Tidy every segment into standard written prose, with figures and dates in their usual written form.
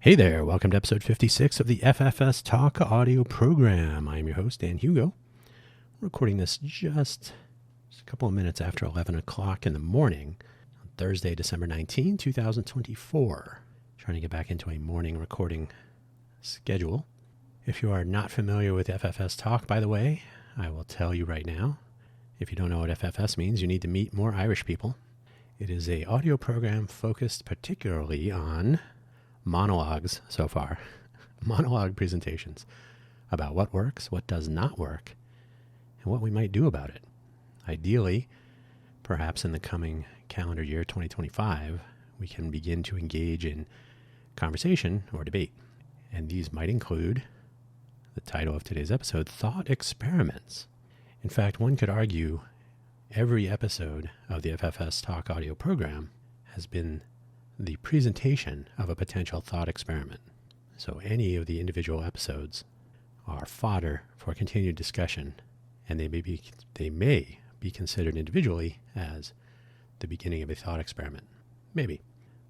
Hey there, welcome to episode 56 of the FFS Talk audio program. I'm your host, Dan Hugo. I'm recording this just a couple of minutes after 11 o'clock in the morning on Thursday, December 19, 2024. Trying to get back into a morning recording schedule. If you are not familiar with FFS Talk, by the way, I will tell you right now. If you don't know what FFS means, you need to meet more Irish people. It is an audio program focused particularly on monologues so far, monologue presentations about what works, what does not work, and what we might do about it. Ideally, perhaps in the coming calendar year 2025, we can begin to engage in conversation or debate. And these might include the title of today's episode, Thought Experiments. In fact, one could argue every episode of the FFS Talk audio program has been the presentation of a potential thought experiment. So any of the individual episodes are fodder for continued discussion, and they may be considered individually as the beginning of a thought experiment. Maybe.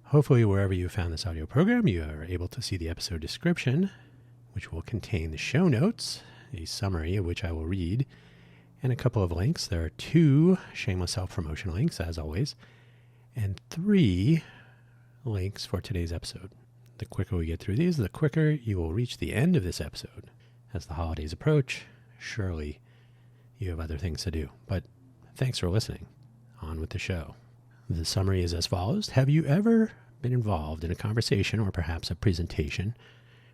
Hopefully, wherever you found this audio program, you are able to see the episode description, which will contain the show notes, a summary of which I will read, and a couple of links. There are 2 shameless self-promotion links, as always, and 3 links for today's episode. The quicker we get through these, the quicker you will reach the end of this episode. As the holidays approach, surely you have other things to do. But thanks for listening. On with the show. The summary is as follows. Have you ever been involved in a conversation or perhaps a presentation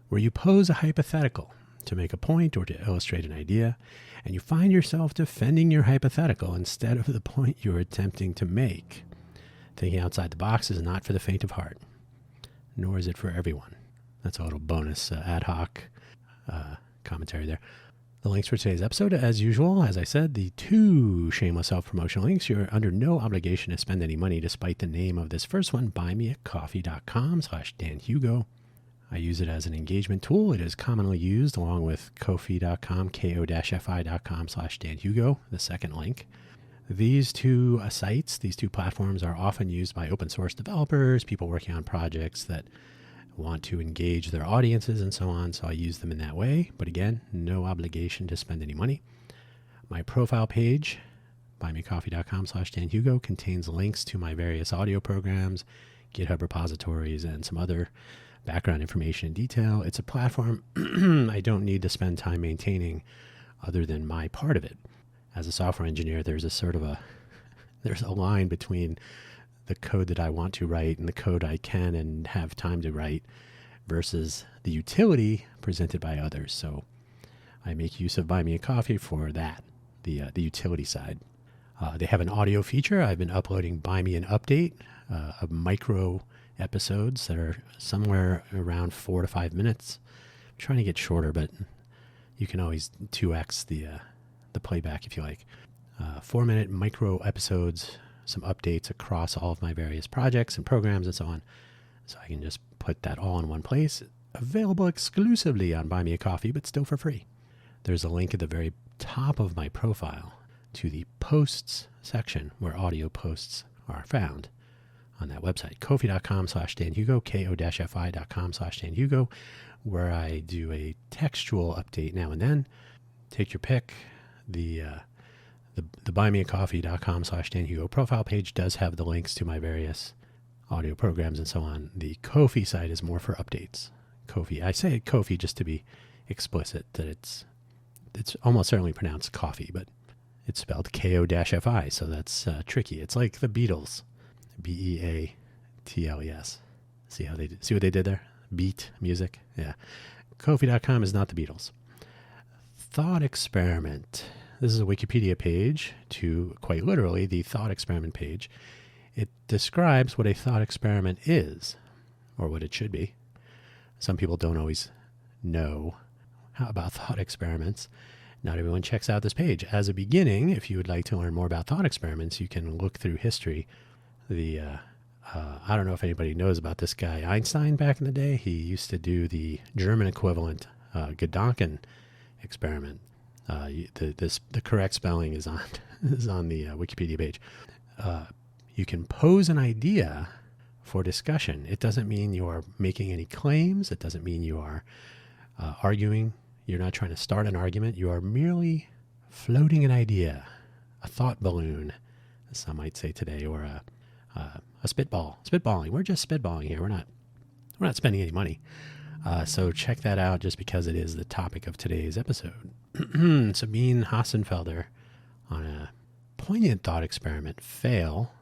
where you pose a hypothetical to make a point or to illustrate an idea, and you find yourself defending your hypothetical instead of the point you're attempting to make? Thinking outside the box is not for the faint of heart, nor is it for everyone. That's a little bonus ad hoc commentary there. The links for today's episode, as usual, as I said, the 2 shameless self-promotion links. You're under no obligation to spend any money despite the name of this first one, buymeacoffee.com/DanHugo. I use it as an engagement tool. It is commonly used along with ko-fi.com, ko-fi.com/DanHugo, the second link. These 2 sites, these 2 platforms are often used by open source developers, people working on projects that want to engage their audiences and so on. So I use them in that way. But again, no obligation to spend any money. My profile page, buymeacoffee.com/DanHugo, contains links to my various audio programs, GitHub repositories, and some other background information in detail. It's a platform I don't need to spend time maintaining other than my part of it. As a software engineer, there's a line between the code that I want to write and the code I can and have time to write versus the utility presented by others. So I make use of Buy Me a Coffee for that, the utility side. They have an audio feature. I've been uploading Buy Me an Update of micro episodes that are somewhere around 4 to 5 minutes. I'm trying to get shorter, but you can always 2x the playback if you like. 4-minute micro episodes, some updates across all of my various projects and programs and so on. So I can just put that all in one place. Available exclusively on Buy Me a Coffee, but still for free. There's a link at the very top of my profile to the posts section where audio posts are found on that website. ko-fi.com/DanHugo, ko-fi.com/DanHugo, where I do a textual update now and then. Take your pick. The buymeacoffee.com/DanHugo profile page does have the links to my various audio programs and so on. The Ko-fi site is more for updates. Ko-fi. I say Ko-fi just to be explicit that it's almost certainly pronounced coffee, but it's spelled Ko-fi, so that's tricky. It's like the Beatles, Beatles. See what they did there? Beat music. Yeah. Ko-fi.com is not the Beatles. Thought experiment. This is a Wikipedia page to, quite literally, the thought experiment page. It describes what a thought experiment is, or what it should be. Some people don't always know about thought experiments. Not everyone checks out this page. As a beginning, if you would like to learn more about thought experiments, you can look through history. I don't know if anybody knows about this guy, Einstein, back in the day. He used to do the German equivalent, Gedanken experiment. The correct spelling is on the Wikipedia page. You can pose an idea for discussion. It doesn't mean you are making any claims. It doesn't mean you are arguing. You're not trying to start an argument. You are merely floating an idea, a thought balloon, as some might say today, or a spitballing. We're just spitballing here. We're not spending any money. So check that out, just because it is the topic of today's episode. Sabine Hassenfelder on a poignant thought experiment, Fail.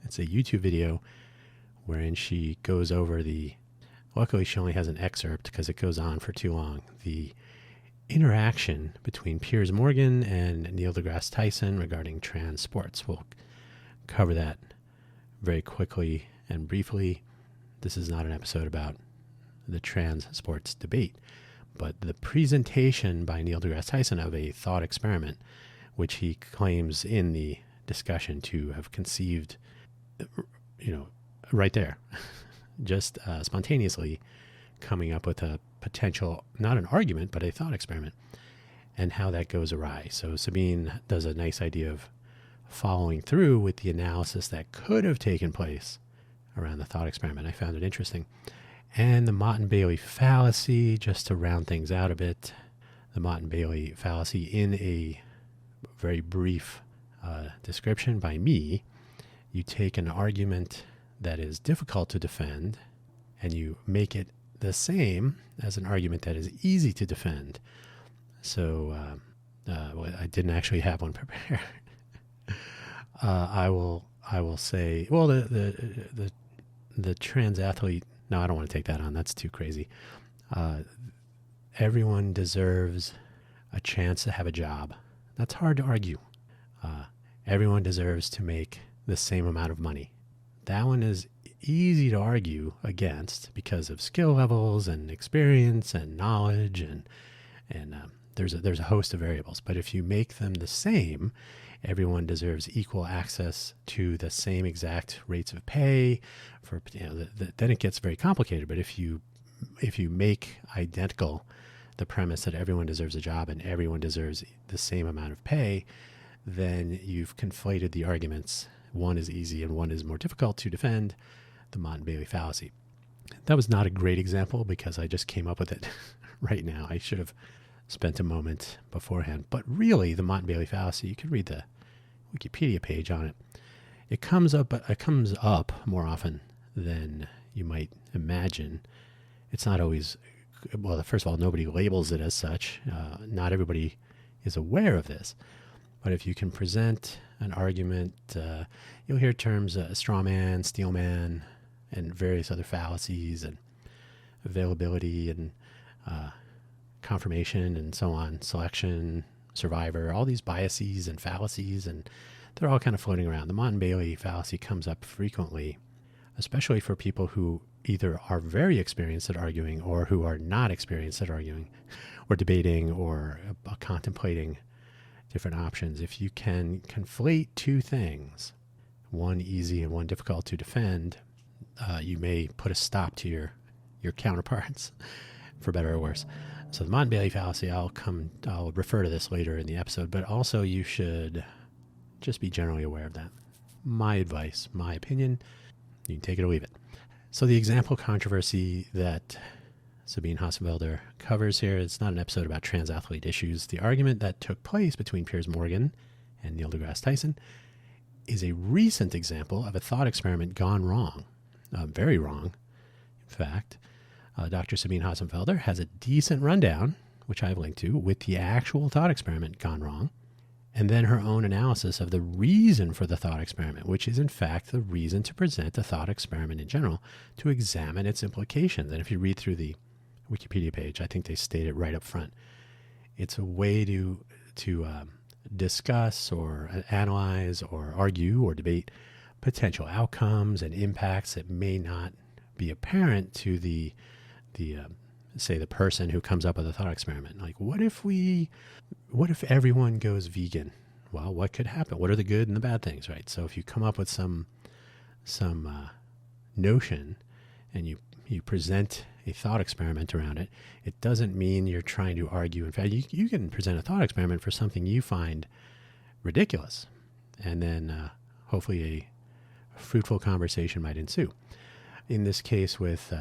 It's a YouTube video wherein she goes over luckily she only has an excerpt because it goes on for too long, the interaction between Piers Morgan and Neil deGrasse Tyson regarding trans sports. We'll cover that very quickly and briefly. This is not an episode about the trans sports debate, but the presentation by Neil deGrasse Tyson of a thought experiment, which he claims in the discussion to have conceived, right there, just spontaneously coming up with a potential, not an argument, but a thought experiment, and how that goes awry. So Sabine does a nice idea of following through with the analysis that could have taken place around the thought experiment. I found it interesting. And the Mott and Bailey fallacy, just to round things out a bit, the Mott and Bailey fallacy in a very brief description by me. You take an argument that is difficult to defend and you make it the same as an argument that is easy to defend. So I didn't actually have one prepared. I will say, well, the trans athlete. No, I don't want to take that on. That's too crazy. Everyone deserves a chance to have a job. That's hard to argue. Everyone deserves to make the same amount of money. That one is easy to argue against because of skill levels and experience and knowledge, and there's a host of variables. But if you make them the same, everyone deserves equal access to the same exact rates of pay. Then it gets very complicated. But if you make identical the premise that everyone deserves a job and everyone deserves the same amount of pay, then you've conflated the arguments. One is easy and one is more difficult to defend, the Mott and Bailey fallacy. That was not a great example because I just came up with it right now. I should have spent a moment beforehand. But really, the Mott and Bailey fallacy, you can read the Wikipedia page on it. It comes up more often than you might imagine. It's not always, well, first of all, nobody labels it as such. Not everybody is aware of this. But if you can present an argument, you'll hear terms straw man, steel man, and various other fallacies, and availability, and confirmation, and so on, selection, survivor, all these biases and fallacies, and they're all kind of floating around. The Mott and Bailey fallacy comes up frequently, especially for people who either are very experienced at arguing or who are not experienced at arguing or debating or contemplating different options. If you can conflate two things, one easy and one difficult to defend, you may put a stop to your counterparts, for better or worse. So the Mott and Bailey fallacy, I'll refer to this later in the episode, but also you should just be generally aware of that. My advice, my opinion, you can take it or leave it. So the example controversy that Sabine Hassenfelder covers here, it's not an episode about trans athlete issues. The argument that took place between Piers Morgan and Neil deGrasse Tyson is a recent example of a thought experiment gone wrong, very wrong. In fact, Dr. Sabine Hassenfelder has a decent rundown, which I've linked to, with the actual thought experiment gone wrong, and then her own analysis of the reason for the thought experiment, which is in fact the reason to present a thought experiment in general, to examine its implications. And if you read through the Wikipedia page, I think they state it right up front. It's a way to discuss or analyze or argue or debate potential outcomes and impacts that may not be apparent to the person who comes up with a thought experiment. Like, what if everyone goes vegan? Well, what could happen? What are the good and the bad things, right? So if you come up with some notion and you present a thought experiment around it, it doesn't mean you're trying to argue. In fact, you can present a thought experiment for something you find ridiculous, and then hopefully a fruitful conversation might ensue. in this case with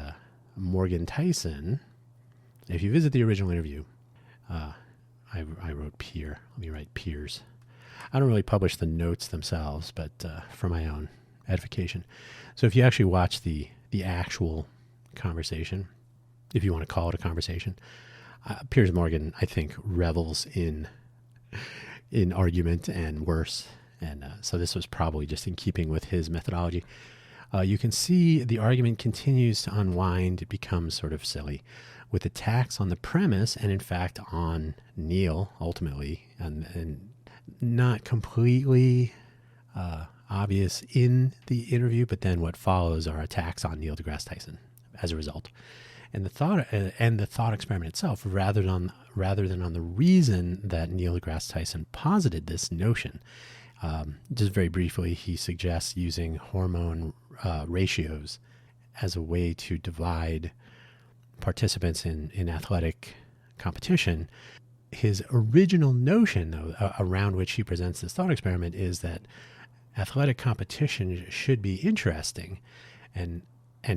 Morgan Tyson, if you visit the original interview, I wrote peer. Let me write peers. I don't really publish the notes themselves, but for my own edification. So if you actually watch the actual conversation, if you want to call it a conversation, Piers Morgan, I think, revels in argument and worse. And so this was probably just in keeping with his methodology. You can see the argument continues to unwind. It becomes sort of silly with attacks on the premise and, in fact, on Neil, ultimately, and not completely obvious in the interview, but then what follows are attacks on Neil deGrasse Tyson as a result. And the thought experiment itself, rather than on the reason that Neil deGrasse Tyson posited this notion. Just very briefly, he suggests using hormone ratios as a way to divide participants in athletic competition. His original notion, though, around which he presents this thought experiment, is that athletic competition should be interesting, and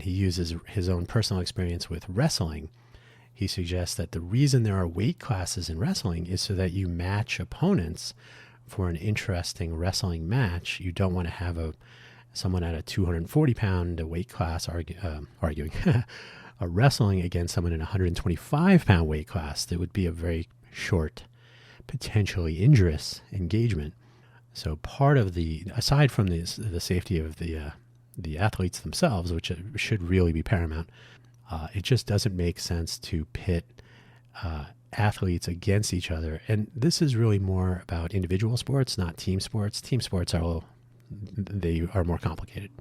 he uses his own personal experience with wrestling. He suggests that the reason there are weight classes in wrestling is so that you match opponents for an interesting wrestling match. You don't want to have someone at a 240-pound weight class arguing wrestling against someone in a 125-pound weight class. That would be a very short, potentially injurious engagement. So part of aside from the safety of the athletes themselves, which should really be paramount, it just doesn't make sense to pit athletes against each other. And this is really more about individual sports, not team sports. Team sports are more complicated.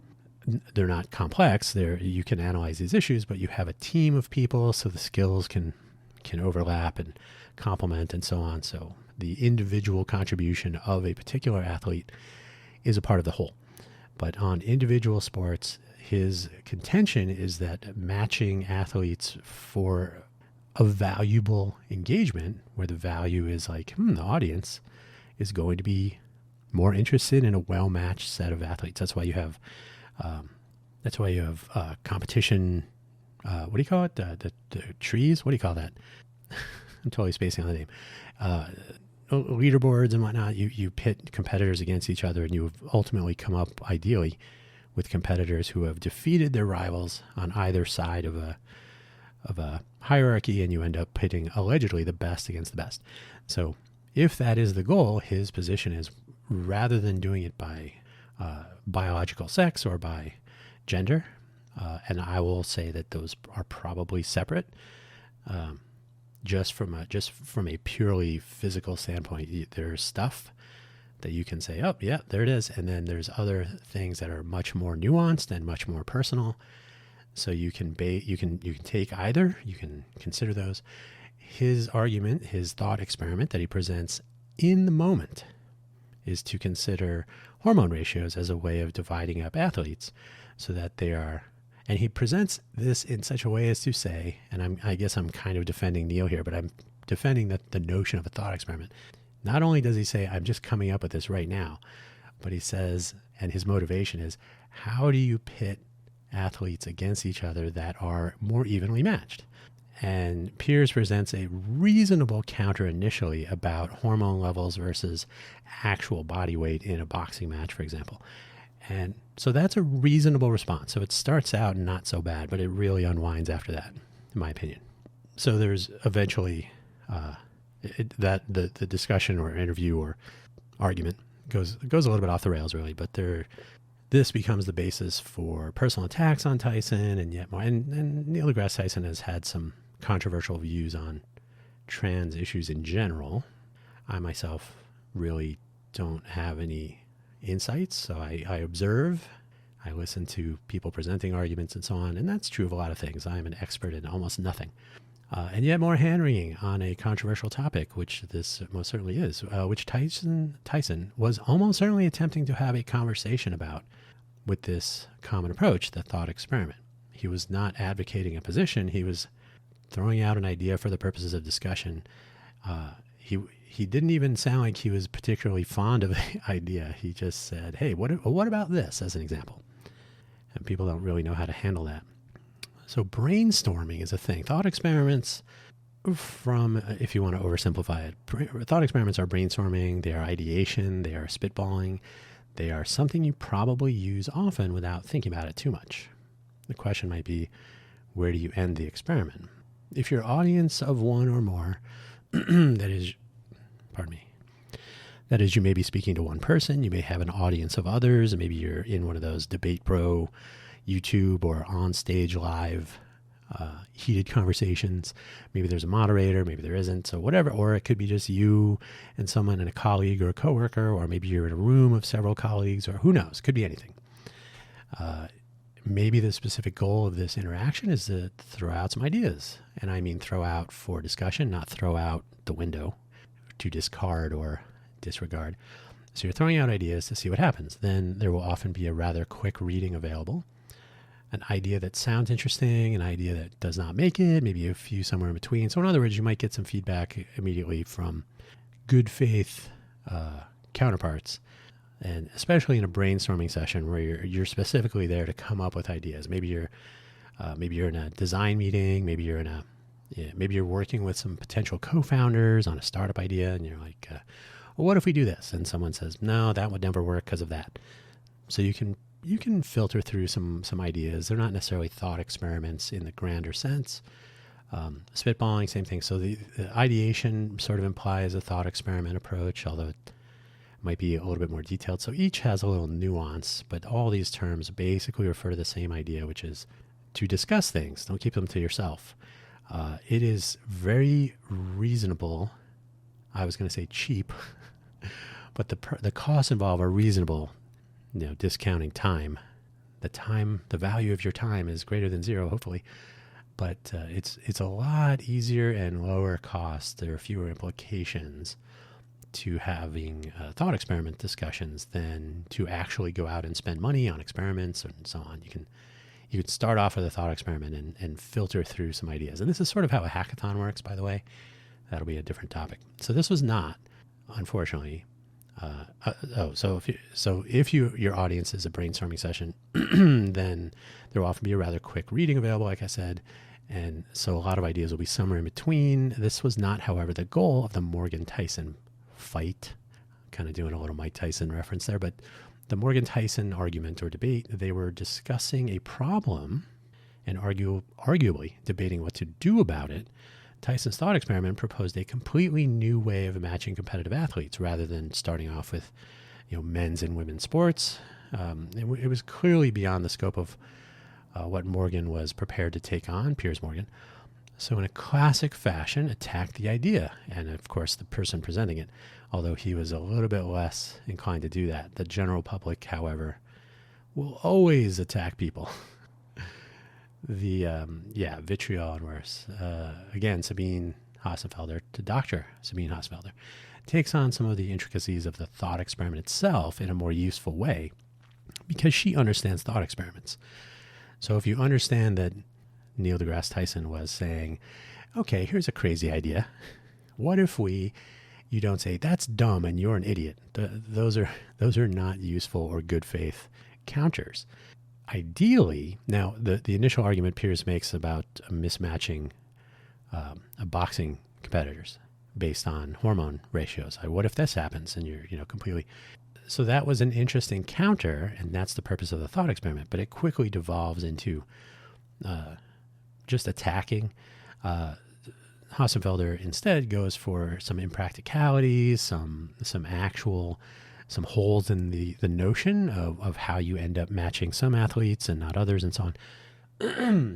They're not complex. You can analyze these issues, but you have a team of people, so the skills can overlap and complement and so on. So the individual contribution of a particular athlete is a part of the whole. But on individual sports, his contention is that matching athletes for a valuable engagement, where the value is like, the audience is going to be more interested in a well-matched set of athletes. That's why you have competition. What do you call it? The trees? What do you call that? I'm totally spacing on the name. Leaderboards and whatnot. You pit competitors against each other, and you ultimately come up, ideally, with competitors who have defeated their rivals on either side of a hierarchy, and you end up pitting allegedly the best against the best. So if that is the goal, his position is, rather than doing it by biological sex or by gender, and I will say that those are probably separate, just from a purely physical standpoint. There's stuff that you can say, oh yeah, there it is, and then there's other things that are much more nuanced and much more personal. So you can take either. You can consider those. His argument, his thought experiment that he presents in the moment, is to consider hormone ratios as a way of dividing up athletes, so that they are. And he presents this in such a way as to say, and I guess I'm kind of defending Neil here, but I'm defending the notion of a thought experiment. Not only does he say, I'm just coming up with this right now, but he says, and his motivation is, how do you pit athletes against each other that are more evenly matched? And Piers presents a reasonable counter initially about hormone levels versus actual body weight in a boxing match, for example. And so that's a reasonable response. So it starts out not so bad, but it really unwinds after that, in my opinion. So there's eventually the discussion or interview or argument goes a little bit off the rails, really, but this becomes the basis for personal attacks on Tyson, and yet more. And Neil deGrasse Tyson has had some controversial views on trans issues in general. I myself really don't have any insights, so I observe, I listen to people presenting arguments and so on, and that's true of a lot of things. I am an expert in almost nothing. And yet more hand-wringing on a controversial topic, which this most certainly is, which Tyson was almost certainly attempting to have a conversation about with this common approach, the thought experiment. He was not advocating a position. He was throwing out an idea for the purposes of discussion. He didn't even sound like he was particularly fond of the idea. He just said, hey, what about this, as an example? and people don't really know how to handle that. So brainstorming is a thing. Thought experiments, if you want to oversimplify it, thought experiments are brainstorming, they are ideation, they are spitballing, they are something you probably use often without thinking about it too much. The question might be, where do you end the experiment? If your audience of one or more, that is, you may be speaking to one person, you may have an audience of others, and maybe you're in one of those Debate Bro, YouTube, or on stage live heated conversations. Maybe there's a moderator, maybe there isn't, so whatever. Or it could be just you and someone and a colleague or a coworker, or maybe you're in a room of several colleagues, or who knows, could be anything. Maybe the specific goal of this interaction is to throw out some ideas. And I mean throw out for discussion, not throw out the window to discard or disregard. So you're throwing out ideas to see what happens. Then there will often be a rather quick reading available. An idea that sounds interesting, an idea that does not make it, maybe a few somewhere in between. So in other words, you might get some feedback immediately from good faith counterparts. And especially in a brainstorming session where you're specifically there to come up with ideas. Maybe you're in a design meeting. Maybe you're working with some potential co-founders on a startup idea, and you're like, well, what if we do this? And someone says, no, that would never work because of that. So you can filter through some ideas. They're not necessarily thought experiments in the grander sense. Spitballing, same thing. So the ideation sort of implies a thought experiment approach, although it might be a little bit more detailed. So each has a little nuance, but all these terms basically refer to the same idea, which is to discuss things. Don't keep them to yourself. It is very reasonable. I was going to say cheap, but the costs involved are reasonable. Discounting time. The value of your time is greater than zero, hopefully. But it's a lot easier and lower cost. There are fewer implications to having thought experiment discussions than to actually go out and spend money on experiments and so on. You can start off with a thought experiment and filter through some ideas. And this is sort of how a hackathon works, by the way. That'll be a different topic. So this was not, unfortunately. If your audience is a brainstorming session, then there will often be a rather quick reading available, like I said. And so a lot of ideas will be somewhere in between. This was not, however, the goal of the Morgan Tyson fight. Kind of doing a little Mike Tyson reference there, but the Morgan Tyson argument or debate, they were discussing a problem and arguably debating what to do about it. Tyson's thought experiment proposed a completely new way of matching competitive athletes rather than starting off with, men's and women's sports. It was clearly beyond the scope of what Morgan was prepared to take on, Piers Morgan. So in a classic fashion, attacked the idea. And of course, the person presenting it, although he was a little bit less inclined to do that. The general public, however, will always attack people. Vitriol and worse. Again, Dr. Sabine Hasselfelder takes on some of the intricacies of the thought experiment itself in a more useful way because she understands thought experiments. So if you understand that Neil deGrasse Tyson was saying, okay, here's a crazy idea. What if you don't say, that's dumb and you're an idiot. Those are not useful or good faith counters. Ideally, now the initial argument Piers makes about mismatching boxing competitors based on hormone ratios. What if this happens and you're completely... So that was an interesting counter, and that's the purpose of the thought experiment. But it quickly devolves into just attacking. Hasselfelder instead goes for some impracticalities, some holes in the notion of how you end up matching some athletes and not others and so on.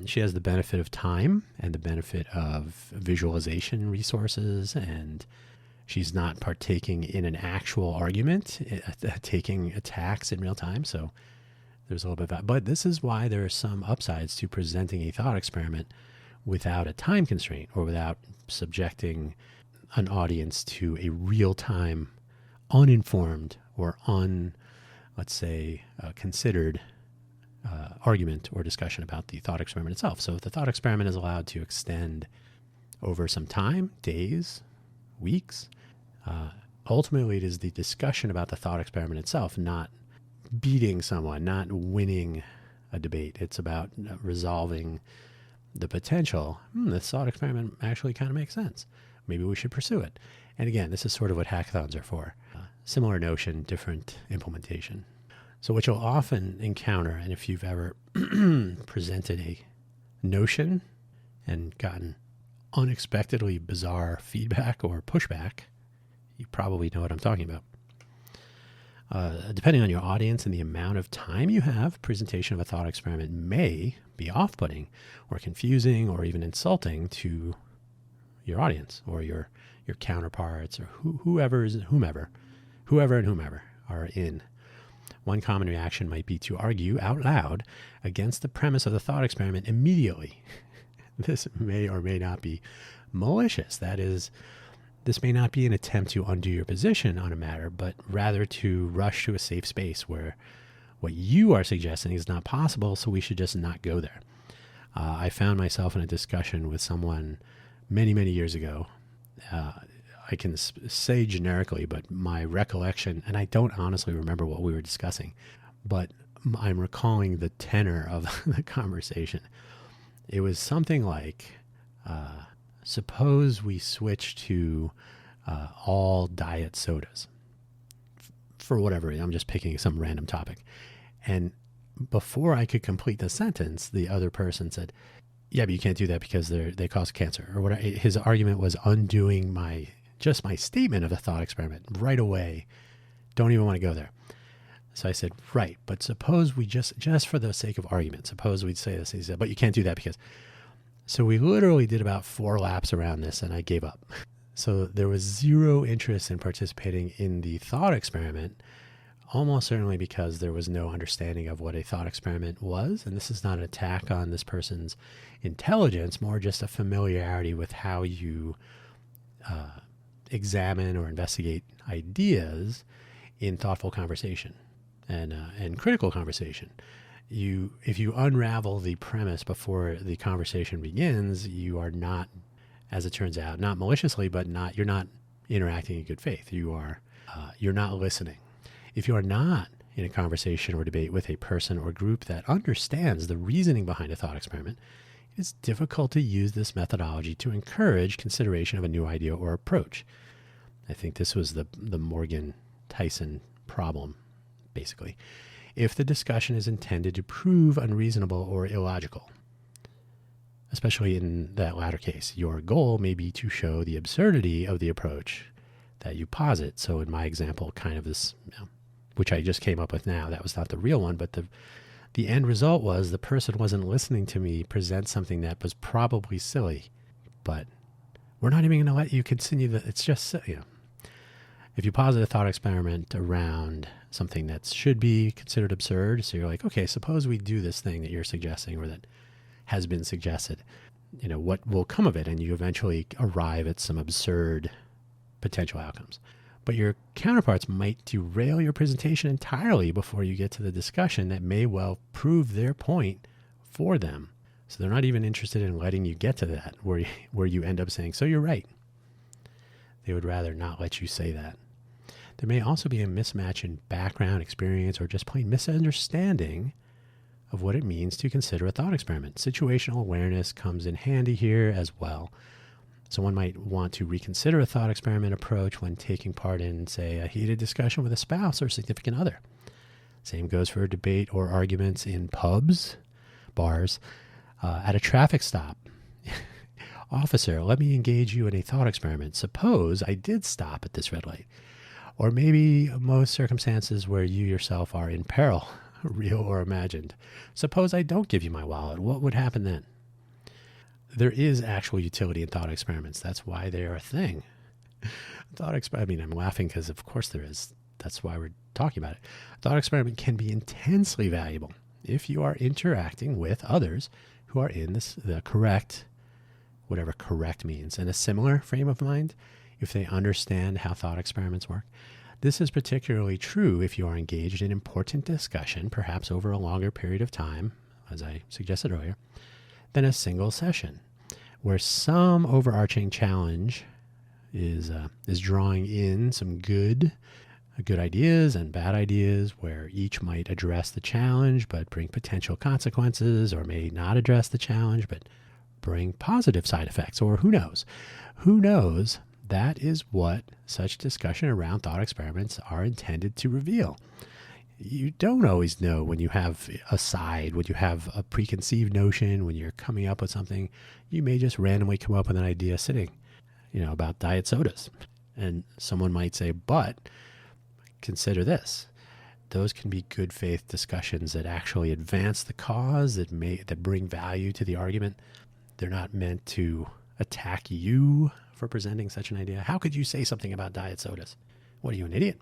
She has the benefit of time and the benefit of visualization resources, and she's not partaking in an actual argument, taking attacks in real time. So there's a little bit of that. But this is why there are some upsides to presenting a thought experiment without a time constraint or without subjecting an audience to a real-time, uninformed or considered argument or discussion about the thought experiment itself. So if the thought experiment is allowed to extend over some time, days, weeks, ultimately it is the discussion about the thought experiment itself, not beating someone, not winning a debate. It's about resolving the potential. This thought experiment actually kind of makes sense. Maybe we should pursue it. And again, this is sort of what hackathons are for. Similar notion, different implementation. So what you'll often encounter, and if you've ever presented a notion and gotten unexpectedly bizarre feedback or pushback, you probably know what I'm talking about. Depending on your audience and the amount of time you have, presentation of a thought experiment may be off-putting or confusing or even insulting to your audience or your counterparts or whoever are in. One common reaction might be to argue out loud against the premise of the thought experiment immediately. This may or may not be malicious. That is, this may not be an attempt to undo your position on a matter, but rather to rush to a safe space where what you are suggesting is not possible, so we should just not go there. I found myself in a discussion with someone many, many years ago. I can say generically, but my recollection, and I don't honestly remember what we were discussing, but I'm recalling the tenor of the conversation. It was something like, suppose we switch to all diet sodas. For whatever reason, I'm just picking some random topic. And before I could complete the sentence, the other person said, yeah, but you can't do that because they cause cancer. Or whatever. His argument was undoing my statement of the thought experiment right away. Don't even want to go there. So I said, right, but suppose we just for the sake of argument, suppose we'd say this. He said, but you can't do that because. So we literally did about 4 laps around this and I gave up. So there was zero interest in participating in the thought experiment, almost certainly because there was no understanding of what a thought experiment was. And this is not an attack on this person's intelligence, more just a familiarity with how you examine or investigate ideas in thoughtful conversation and critical conversation. If you unravel the premise before the conversation begins, you are not, as it turns out, not maliciously, but you're not interacting in good faith. You're not listening. If you are not in a conversation or debate with a person or group that understands the reasoning behind a thought experiment, it's difficult to use this methodology to encourage consideration of a new idea or approach. I think this was the Morgan Tyson problem, basically. If the discussion is intended to prove unreasonable or illogical, especially in that latter case, your goal may be to show the absurdity of the approach that you posit. So in my example, kind of this, which I just came up with now, that was not the real one, but the end result was the person wasn't listening to me present something that was probably silly, but we're not even going to let you continue it's just, if you posit a thought experiment around something that should be considered absurd, so you're like, okay, suppose we do this thing that you're suggesting or that has been suggested, what will come of it? And you eventually arrive at some absurd potential outcomes. But your counterparts might derail your presentation entirely before you get to the discussion that may well prove their point for them. So they're not even interested in letting you get to that, where you end up saying, so you're right. They would rather not let you say that. There may also be a mismatch in background, experience, or just plain misunderstanding of what it means to consider a thought experiment. Situational awareness comes in handy here as well. Someone might want to reconsider a thought experiment approach when taking part in, say, a heated discussion with a spouse or significant other. Same goes for debate or arguments in pubs, bars, at a traffic stop. Officer, let me engage you in a thought experiment. Suppose I did stop at this red light. Or maybe most circumstances where you yourself are in peril, real or imagined. Suppose I don't give you my wallet. What would happen then? There is actual utility in thought experiments. That's why they're a thing. I'm laughing because of course there is. That's why we're talking about it. Thought experiment can be intensely valuable if you are interacting with others who are in the correct, whatever correct means, in a similar frame of mind, if they understand how thought experiments work. This is particularly true if you are engaged in important discussion, perhaps over a longer period of time, as I suggested earlier, than a single session, where some overarching challenge is drawing in some good good ideas and bad ideas where each might address the challenge but bring potential consequences, or may not address the challenge but bring positive side effects, or who knows? Who knows? That is what such discussion around thought experiments are intended to reveal. You don't always know when you have a side, when you have a preconceived notion, when you're coming up with something. You may just randomly come up with an idea sitting, about diet sodas. And someone might say, but consider this. Those can be good faith discussions that actually advance the cause, that bring value to the argument. They're not meant to attack you for presenting such an idea. How could you say something about diet sodas? What are you, an idiot?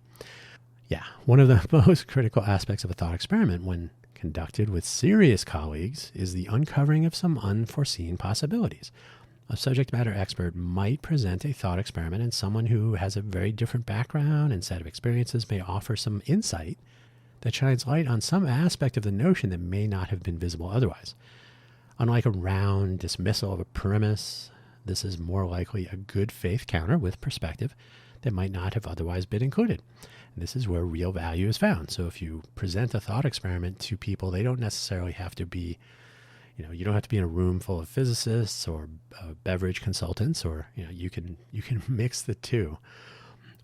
Yeah, one of the most critical aspects of a thought experiment when conducted with serious colleagues is the uncovering of some unforeseen possibilities. A subject matter expert might present a thought experiment, and someone who has a very different background and set of experiences may offer some insight that shines light on some aspect of the notion that may not have been visible otherwise. Unlike a round dismissal of a premise, this is more likely a good faith counter with perspective that might not have otherwise been included. And this is where real value is found. So if you present a thought experiment to people, they don't necessarily have to be, you don't have to be in a room full of physicists or beverage consultants, or, you can mix the two.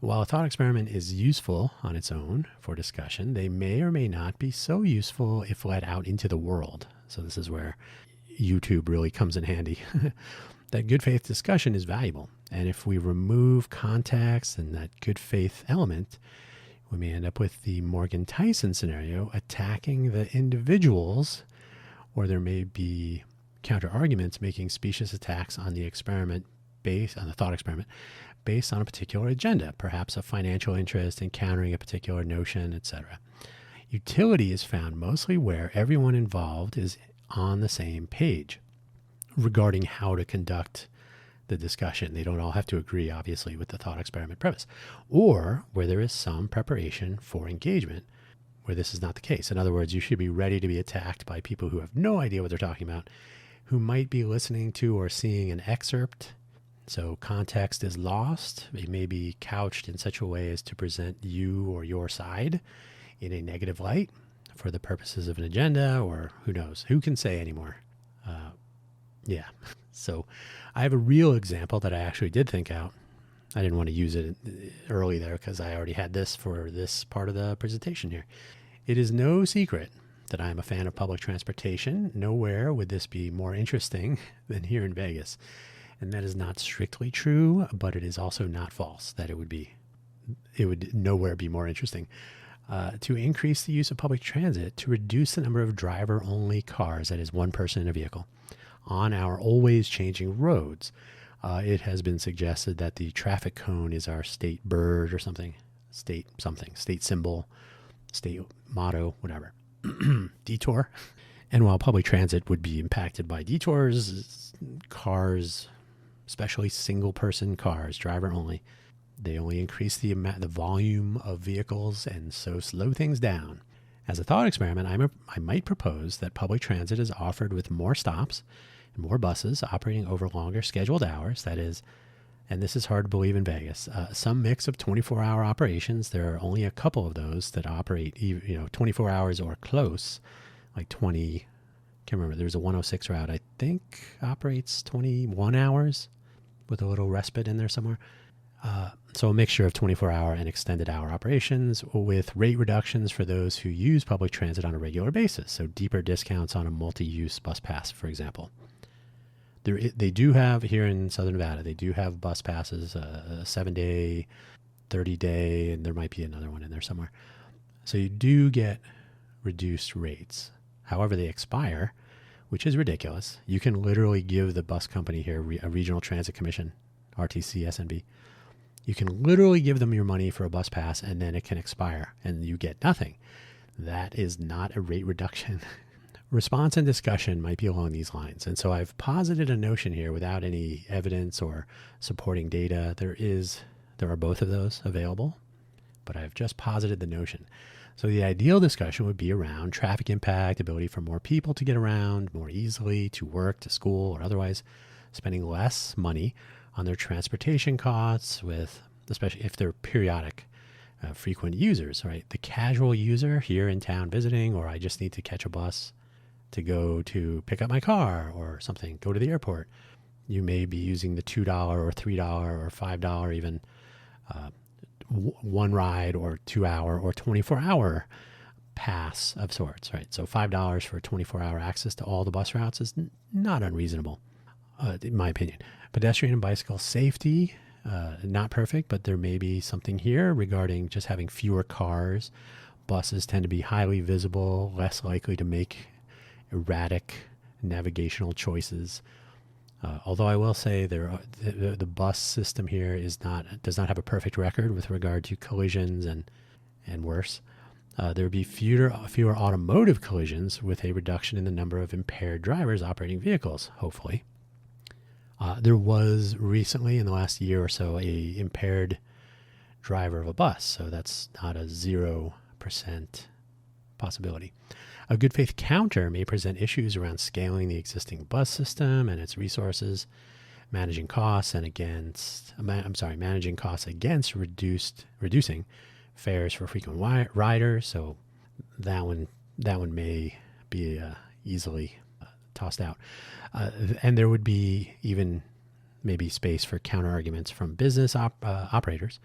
While a thought experiment is useful on its own for discussion, they may or may not be so useful if let out into the world. So this is where YouTube really comes in handy. That good faith discussion is valuable. And if we remove context and that good faith element, we may end up with the Morgan Tyson scenario, attacking the individuals, or there may be counter arguments making specious attacks on the thought experiment based on a particular agenda, perhaps a financial interest in countering a particular notion, etc. Utility is found mostly where everyone involved is on the same page regarding how to conduct the discussion. They don't all have to agree, obviously, with the thought experiment premise, or where there is some preparation for engagement where this is not the case. In other words, you should be ready to be attacked by people who have no idea what they're talking about, who might be listening to or seeing an excerpt. So context is lost. It may be couched in such a way as to present you or your side in a negative light for the purposes of an agenda, or who knows? Who can say anymore? Yeah. So I have a real example that I actually did think out. I didn't want to use it early there because I already had this for this part of the presentation here. It is no secret that I am a fan of public transportation. Nowhere would this be more interesting than here in Vegas. And that is not strictly true, but it is also not false that it would nowhere be more interesting. To increase the use of public transit, to reduce the number of driver-only cars, that is one person in a vehicle, on our always changing roads. It has been suggested that the traffic cone is our state bird or something, state symbol, state motto, whatever. Detour. And while public transit would be impacted by detours, cars, especially single-person cars, driver only, they only increase the volume of vehicles and so slow things down. As a thought experiment, I might propose that public transit is offered with more stops and more buses operating over longer scheduled hours. That is, and this is hard to believe in Vegas, some mix of 24-hour operations. There are only a couple of those that operate 24 hours or close, like 20. Can't remember. There's a 106 route I think operates 21 hours with a little respite in there somewhere. So a mixture of 24-hour and extended hour operations with rate reductions for those who use public transit on a regular basis. So deeper discounts on a multi-use bus pass, for example. They do have, here in Southern Nevada, they do have bus passes, a 7-day, 30-day, and there might be another one in there somewhere. So you do get reduced rates. However, they expire, which is ridiculous. You can literally give the bus company here, a regional transit commission, RTC, SNB, you can literally give them your money for a bus pass and then it can expire and you get nothing. That is not a rate reduction. Response and discussion might be along these lines. And so I've posited a notion here without any evidence or supporting data. There are both of those available, but I've just posited the notion. So the ideal discussion would be around traffic impact, ability for more people to get around more easily to work, to school, or otherwise, spending less money on their transportation costs, with, especially if they're periodic frequent users, right? The casual user here in town visiting, or I just need to catch a bus to go to pick up my car or something, go to the airport. You may be using the $2 or $3 or $5 even one ride or 2 hour or 24-hour pass of sorts, right? So $5 for 24-hour access to all the bus routes is not unreasonable, in my opinion. Pedestrian and bicycle safety, not perfect, but there may be something here regarding just having fewer cars. Buses tend to be highly visible, less likely to make erratic navigational choices. Although I will say the bus system here does not have a perfect record with regard to collisions and worse. There would be fewer automotive collisions with a reduction in the number of impaired drivers operating vehicles, hopefully. There was recently, in the last year or so, a impaired driver of a bus, so that's not a 0% possibility. A good faith counter may present issues around scaling the existing bus system and its resources, managing costs against reducing fares for frequent riders. So that one may be easily tossed out. And there would be even maybe space for counter arguments from business operators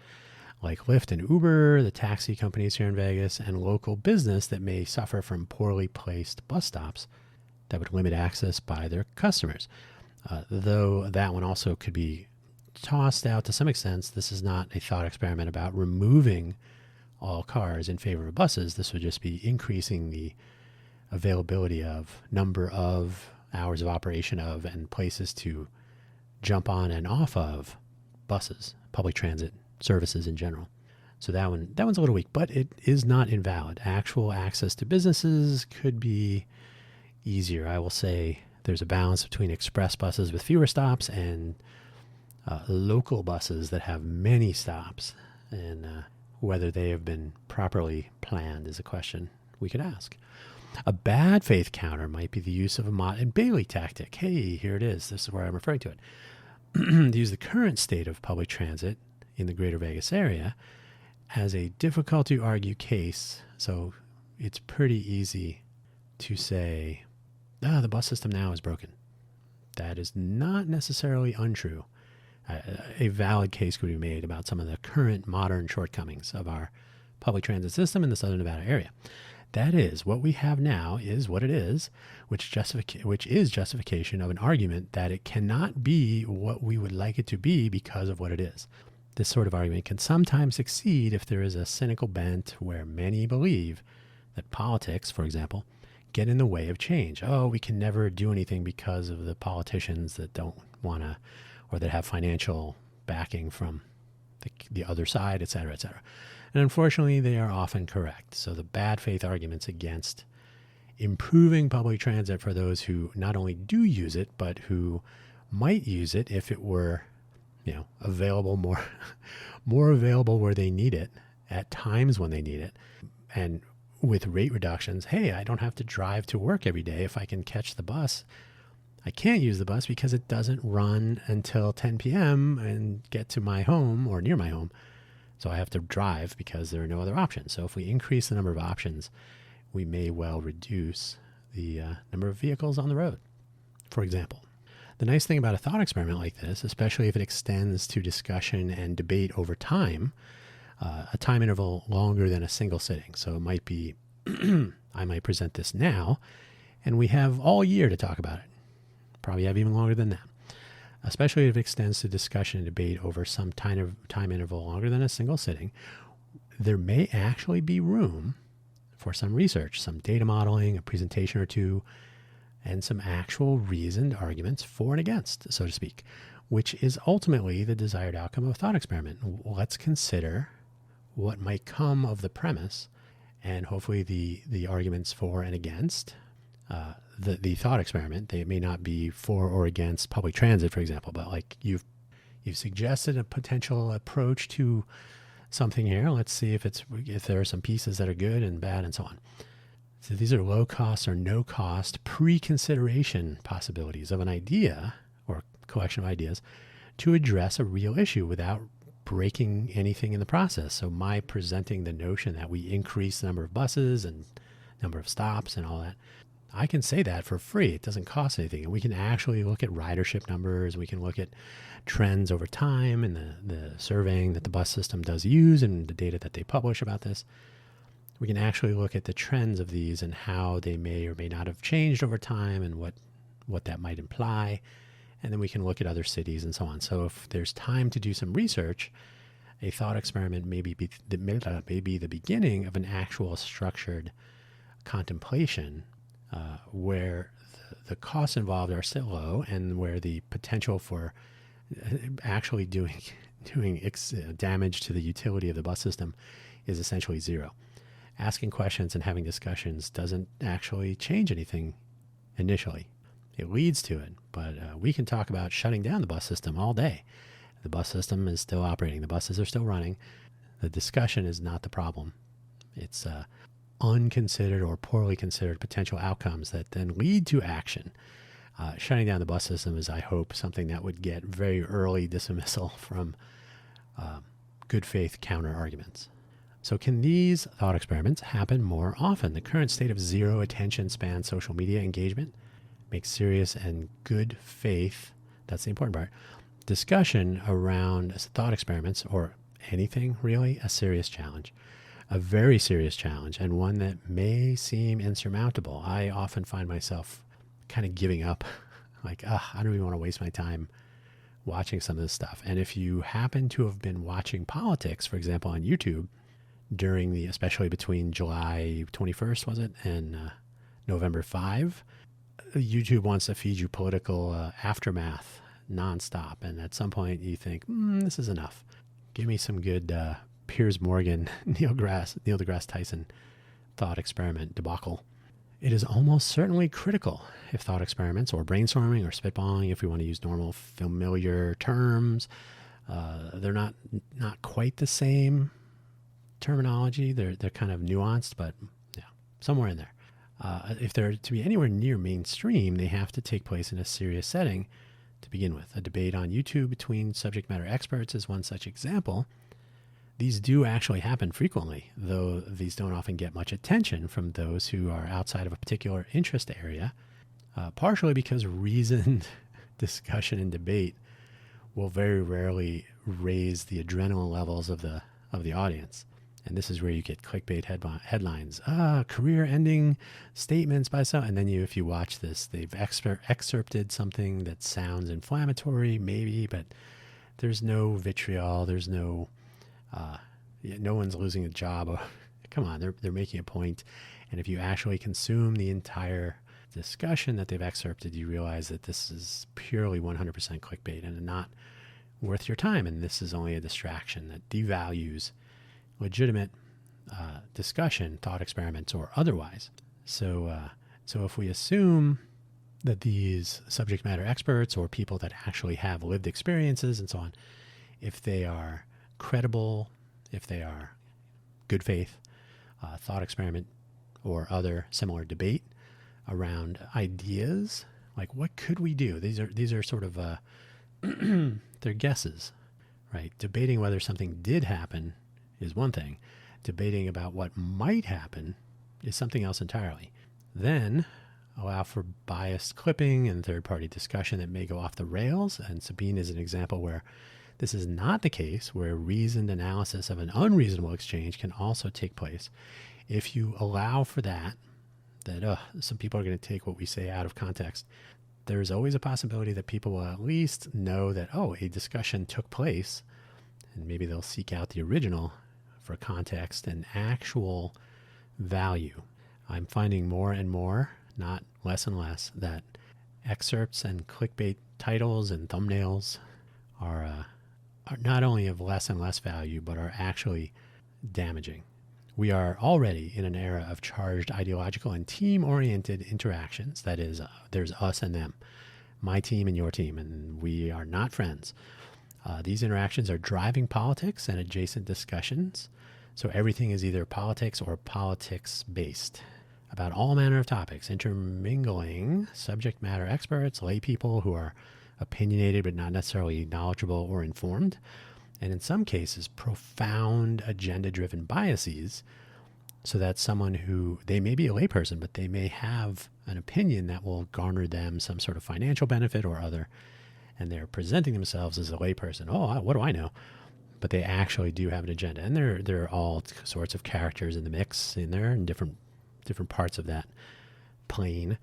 like Lyft and Uber, the taxi companies here in Vegas, and local business that may suffer from poorly placed bus stops that would limit access by their customers. Though that one also could be tossed out to some extent. This is not a thought experiment about removing all cars in favor of buses. This would just be increasing the availability of number of hours of operation of and places to jump on and off of buses, public transit services in general. So that one's a little weak, but it is not invalid. Actual access to businesses could be easier. I will say there's a balance between express buses with fewer stops and local buses that have many stops, and whether they have been properly planned is a question we could ask. A bad faith counter might be the use of a Mott and Bailey tactic. Hey, here it is. This is where I'm referring to it. To use the current state of public transit in the greater Vegas area as a difficult to argue case. So it's pretty easy to say, the bus system now is broken. That is not necessarily untrue. A valid case could be made about some of the current modern shortcomings of our public transit system in the Southern Nevada area. That is, what we have now is what it is, which is justification of an argument that it cannot be what we would like it to be because of what it is. This sort of argument can sometimes succeed if there is a cynical bent where many believe that politics, for example, get in the way of change. Oh, we can never do anything because of the politicians that don't want to, or that have financial backing from the other side, et cetera, et cetera. And unfortunately, they are often correct. So the bad faith arguments against improving public transit for those who not only do use it, but who might use it if it were, available more available where they need it at times when they need it. And with rate reductions, hey, I don't have to drive to work every day if I can catch the bus. I can't use the bus because it doesn't run until 10 p.m. and get to my home or near my home. So I have to drive because there are no other options. So if we increase the number of options, we may well reduce the number of vehicles on the road, for example. The nice thing about a thought experiment like this, especially if it extends to discussion and debate over time, a time interval longer than a single sitting. So it might be, I might present this now, and we have all year to talk about it. Probably have even longer than that. Especially if it extends to discussion and debate over some time interval longer than a single sitting, there may actually be room for some research, some data modeling, a presentation or two, and some actual reasoned arguments for and against, so to speak, which is ultimately the desired outcome of a thought experiment. Let's consider what might come of the premise and hopefully the arguments for and against the thought experiment. They may not be for or against public transit, for example, but like you've suggested a potential approach to something here. Let's see if there are some pieces that are good and bad and so on. So these are low cost or no cost pre-consideration possibilities of an idea or collection of ideas to address a real issue without breaking anything in the process. So my presenting the notion that we increase the number of buses and number of stops and all that, I can say that for free. It doesn't cost anything. And we can actually look at ridership numbers. We can look at trends over time and the surveying that the bus system does use and the data that they publish about this. We can actually look at the trends of these and how they may or may not have changed over time and what that might imply. And then we can look at other cities and so on. So if there's time to do some research, a thought experiment may be the beginning of an actual structured contemplation where the costs involved are still low and where the potential for actually doing damage to the utility of the bus system is essentially zero. Asking questions and having discussions doesn't actually change anything initially. It leads to it, but we can talk about shutting down the bus system all day. The bus system is still operating. The buses are still running. The discussion is not the problem. It's unconsidered or poorly considered potential outcomes that then lead to action. Shutting down the bus system is, I hope, something that would get very early dismissal from good faith counter arguments. So can these thought experiments happen more often? The current state of zero attention span social media engagement makes serious and good faith, that's the important part, discussion around thought experiments or anything really a serious challenge. A very serious challenge, and one that may seem insurmountable. I often find myself kind of giving up, like, I don't even want to waste my time watching some of this stuff. And if you happen to have been watching politics, for example, on YouTube, especially between July 21st, was it, and November 5, YouTube wants to feed you political aftermath nonstop. And at some point you think, this is enough. Give me some good Piers Morgan, Neil deGrasse Tyson thought experiment debacle. It is almost certainly critical if thought experiments or brainstorming or spitballing, if we want to use normal familiar terms, they're not quite the same terminology. They're kind of nuanced, but yeah, somewhere in there. If they're to be anywhere near mainstream, they have to take place in a serious setting to begin with. A debate on YouTube between subject matter experts is one such example. These do actually happen frequently, though these don't often get much attention from those who are outside of a particular interest area, partially because reasoned discussion and debate will very rarely raise the adrenaline levels of the audience. And this is where you get clickbait headlines, career-ending statements by some. And then if you watch this, they've excerpted something that sounds inflammatory, maybe, but there's no vitriol. There's no one's losing a job. Come on, they're making a point. And if you actually consume the entire discussion that they've excerpted, you realize that this is purely 100% clickbait and not worth your time. And this is only a distraction that devalues legitimate discussion, thought experiments, or otherwise. So if we assume that these subject matter experts or people that actually have lived experiences and so on, if they are credible, if they are good faith, thought experiment, or other similar debate around ideas, like what could we do? These are sort of they're guesses, right? Debating whether something did happen is one thing. Debating about what might happen is something else entirely. Then allow for biased clipping and third-party discussion that may go off the rails. And Sabine is an example where this is not the case, where reasoned analysis of an unreasonable exchange can also take place. If you allow for that some people are going to take what we say out of context, there's always a possibility that people will at least know that, a discussion took place, and maybe they'll seek out the original for context and actual value. I'm finding more and more, not less and less, that excerpts and clickbait titles and thumbnails are not only of less and less value, but are actually damaging. We are already in an era of charged ideological and team-oriented interactions. That is, there's us and them, my team and your team, and we are not friends. These interactions are driving politics and adjacent discussions. So everything is either politics or politics-based about all manner of topics, intermingling subject matter experts, lay people who are opinionated but not necessarily knowledgeable or informed, and in some cases, profound agenda-driven biases, so that someone who, they may be a layperson, but they may have an opinion that will garner them some sort of financial benefit or other, and they're presenting themselves as a layperson. Oh, what do I know? But they actually do have an agenda, and there are all sorts of characters in the mix in there, and different parts of that plane.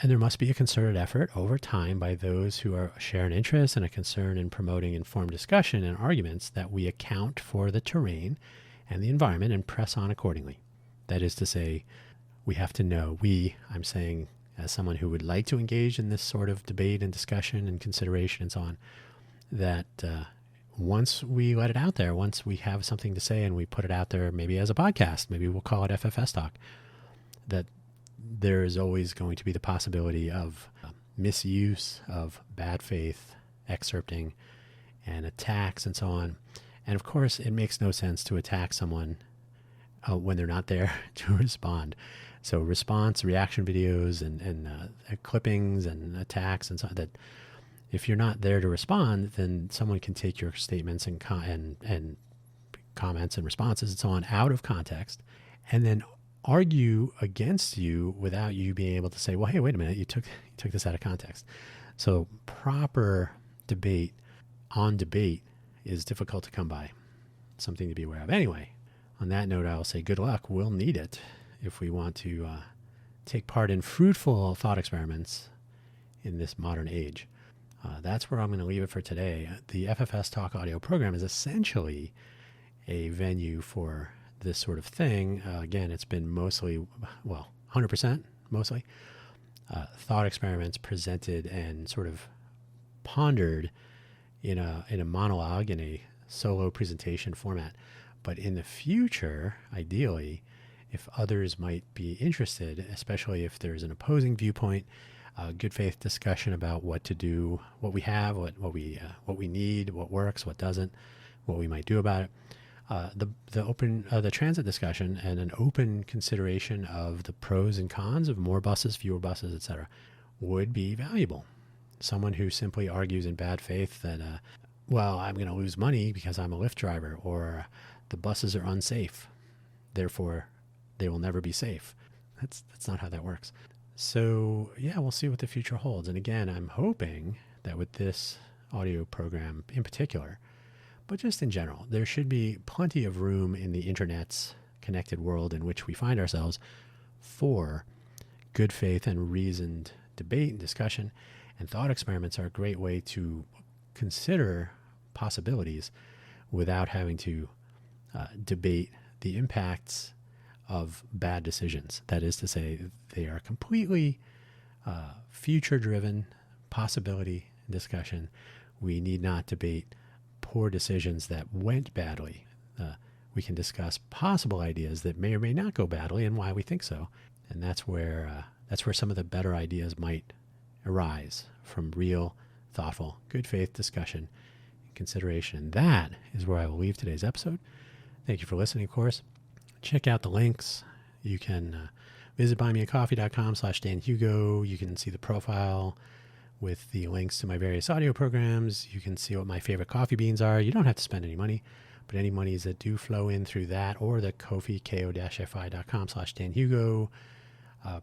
And there must be a concerted effort over time by those who share an interest and a concern in promoting informed discussion and arguments that we account for the terrain and the environment and press on accordingly. That is to say, we have to know, I'm saying as someone who would like to engage in this sort of debate and discussion and consideration and so on, that once we let it out there, once we have something to say and we put it out there, maybe as a podcast, maybe we'll call it FFS Talk, that there is always going to be the possibility of misuse, of bad faith, excerpting, and attacks and so on. And of course, it makes no sense to attack someone when they're not there to respond. So reaction videos and clippings and attacks and so on, that if you're not there to respond, then someone can take your statements and comments and responses and so on out of context, and then argue against you without you being able to say, well, hey, wait a minute, you took this out of context. So proper debate on debate is difficult to come by. Something to be aware of. Anyway, on that note, I'll say good luck. We'll need it if we want to take part in fruitful thought experiments in this modern age. That's where I'm going to leave it for today. The FFS Talk audio program is essentially a venue for this sort of thing. Again, it's been mostly, 100% mostly, thought experiments presented and sort of pondered in a monologue, in a solo presentation format. But in the future, ideally, if others might be interested, especially if there's an opposing viewpoint, good faith discussion about what to do, what we have, what we need, what works, what doesn't, what we might do about it. The transit discussion and an open consideration of the pros and cons of more buses, fewer buses, etc., would be valuable. Someone who simply argues in bad faith that, I'm going to lose money because I'm a Lyft driver, or the buses are unsafe, therefore they will never be safe. That's not how that works. So yeah, we'll see what the future holds. And again, I'm hoping that with this audio program in particular, but just in general, there should be plenty of room in the internet's connected world in which we find ourselves for good faith and reasoned debate and discussion. And thought experiments are a great way to consider possibilities without having to debate the impacts of bad decisions. That is to say, they are completely future-driven possibility discussion. We need not debate poor decisions that went badly. We can discuss possible ideas that may or may not go badly and why we think so. And that's where some of the better ideas might arise, from real, thoughtful, good faith discussion and consideration. And that is where I will leave today's episode. Thank you for listening, of course. Check out the links. You can visit buymeacoffee.com/DanHugo. You can see the profile with the links to my various audio programs. You can see what my favorite coffee beans are. You don't have to spend any money, but any monies that do flow in through that or the Ko-fi, ko-fi.com/DanHugo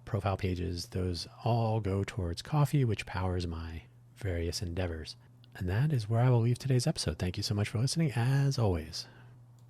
profile pages, those all go towards coffee, which powers my various endeavors. And that is where I will leave today's episode. Thank you so much for listening, as always.